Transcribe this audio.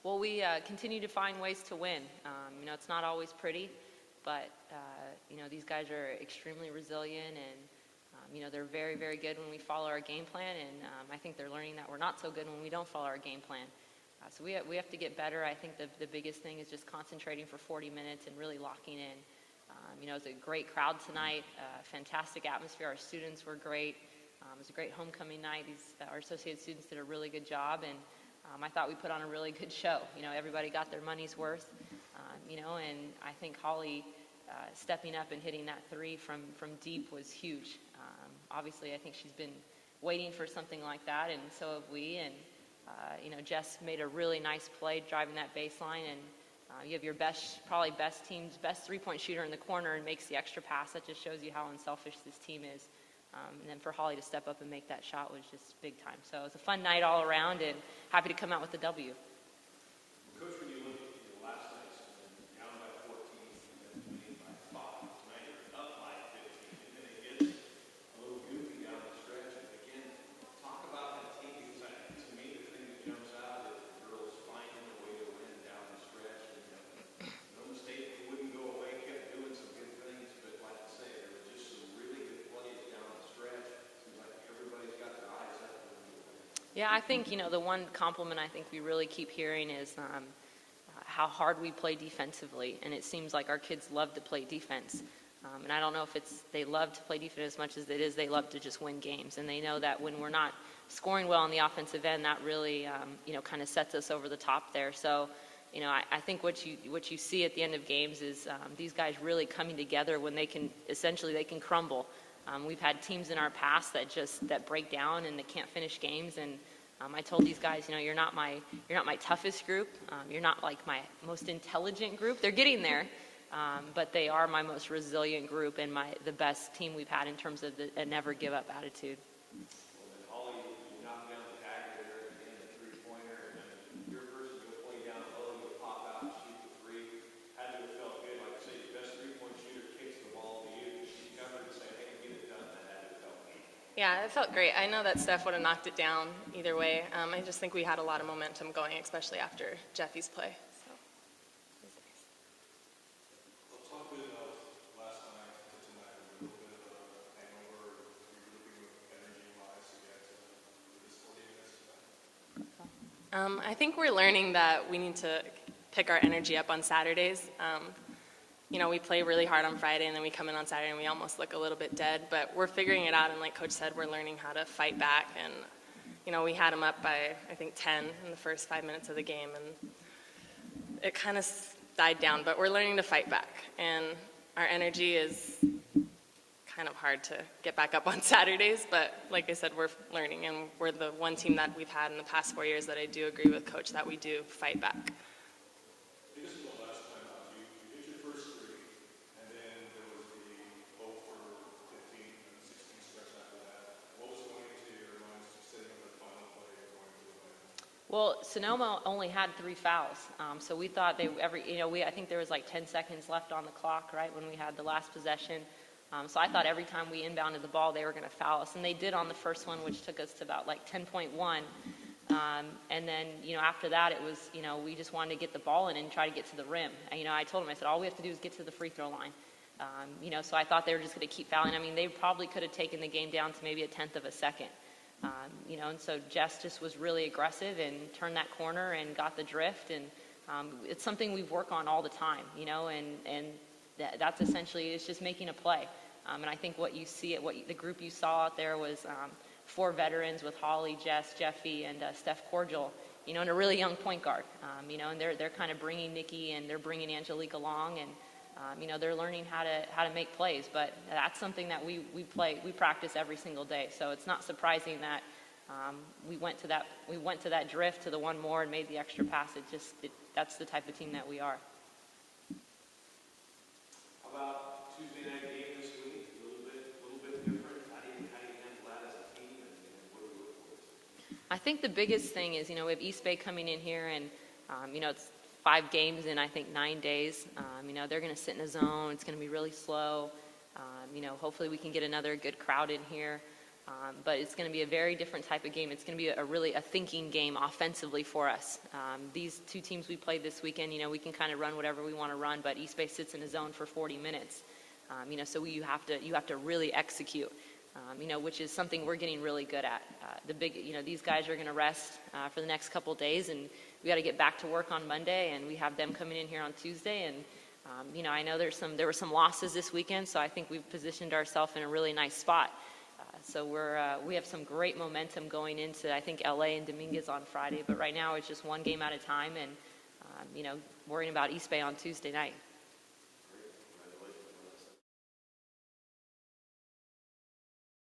Well, we continue to find ways to win. It's not always pretty, but, these guys are extremely resilient, and, they're very, very good when we follow our game plan, and I think they're learning that we're not so good when we don't follow our game plan. So we have to get better. I think the biggest thing is just concentrating for 40 minutes and really locking in. It was a great crowd tonight, fantastic atmosphere. Our students were great. It was a great homecoming night. Our associate students did a really good job, and I thought we put on a really good show. Everybody got their money's worth, and I think Holly stepping up and hitting that three from deep was huge. Obviously, I think she's been waiting for something like that, and so have we. And Jess made a really nice play driving that baseline, and you have your probably best team's best three-point shooter in the corner and makes the extra pass. That just shows you how unselfish this team is. And then for Holly to step up and make that shot was just big time. So it was a fun night all around, and happy to come out with the W. Coach, when you look at last night's down by 14 and then winning by 5, tonight you're up by 15, and then it gets a little goofy down the stretch. And again, talk about that team, because to me the thing that jumps out is the girls finding a way to win down the stretch. And, Sonoma State wouldn't go away, kept doing some good things, but like I say, there were just some really good plays down the stretch. Seems like everybody's got their eyes up. Yeah, I think, the one compliment I think we really keep hearing is how hard we play defensively. And it seems like our kids love to play defense. And I don't know if they love to play defense as much as it is they love to just win games. And they know that when we're not scoring well on the offensive end, that really, kind of sets us over the top there. So, I think what you see at the end of games is these guys really coming together when they can crumble. We've had teams in our past that break down and they can't finish games. And I told these guys, you're not my toughest group. You're not like my most intelligent group. They're getting there, but they are my most resilient group and the best team we've had in terms of a never give up attitude. Well, then Holly, you knocked down the dagger there at the end of the three-pointer, and then your person go play down low, you pop out and shoot the three. Had to have felt good. Like I say, your best three-point shooter kicks the ball to you. She covered and said, hey, get it done. That had to have felt good. Yeah, it felt great. I know that Steph would have knocked it down either way. I just think we had a lot of momentum going, especially after Jeffy's play. So, it was nice. Let's talk a bit about last night to tonight. A little bit of a hangover, regrouping with energy-wise to get to this 40 minutes. I think we're learning that we need to pick our energy up on Saturdays. We play really hard on Friday, and then we come in on Saturday and we almost look a little bit dead, but we're figuring it out, and like Coach said, we're learning how to fight back. And we had them up by, I think, 10 in the first 5 minutes of the game, and it kind of died down, but we're learning to fight back, and our energy is kind of hard to get back up on Saturdays, but like I said, we're learning, and we're the one team that we've had in the past 4 years that I do agree with Coach that we do fight back. This is the last time out. You hit your first three, and then there was the 0 for 15 and 16 stretch after that. What was going into your minds setting up the final play and going to the win? Well, Sonoma only had 3 fouls, so we thought I think there was like 10 seconds left on the clock, right, when we had the last possession. So I thought every time we inbounded the ball, they were going to foul us, and they did on the first one, which took us to about like 10.1. And then, after that, it was, we just wanted to get the ball in and try to get to the rim. And, I told them, I said, all we have to do is get to the free throw line. So I thought they were just going to keep fouling. I mean, they probably could have taken the game down to maybe a tenth of a second. And so Jess just was really aggressive and turned that corner and got the drift. And it's something we work on all the time, and that's essentially, it's just making a play. And I think what you see, the group you saw out there was 4 veterans with Holly, Jess, Jeffy, and Steph Cordial, and a really young point guard, and they're kind of bringing Nikki and they're bringing Angelique along, and they're learning how to make plays. But that's something that we practice every single day. So it's not surprising that we went to that drift to the one more and made the extra pass. That's the type of team that we are. How about Tuesday night game this week? A little bit different. How do you handle that as a team, and what do we look for? I think the biggest thing is, we have East Bay coming in here, and it's 5 games in, I think, 9 days. They're going to sit in a zone. It's going to be really slow. Hopefully we can get another good crowd in here. But it's going to be a very different type of game. It's going to be a thinking game offensively for us. These two teams we played this weekend, we can kind of run whatever we want to run, but East Bay sits in a zone for 40 minutes. So you have to really execute, which is something we're getting really good at. These guys are going to rest for the next couple days, and we got to get back to work on Monday, and we have them coming in here on Tuesday. And I know there were some losses this weekend, so I think we've positioned ourselves in a really nice spot. So we have some great momentum going into, I think, LA and Dominguez on Friday, but right now it's just one game at a time, and worrying about East Bay on Tuesday night.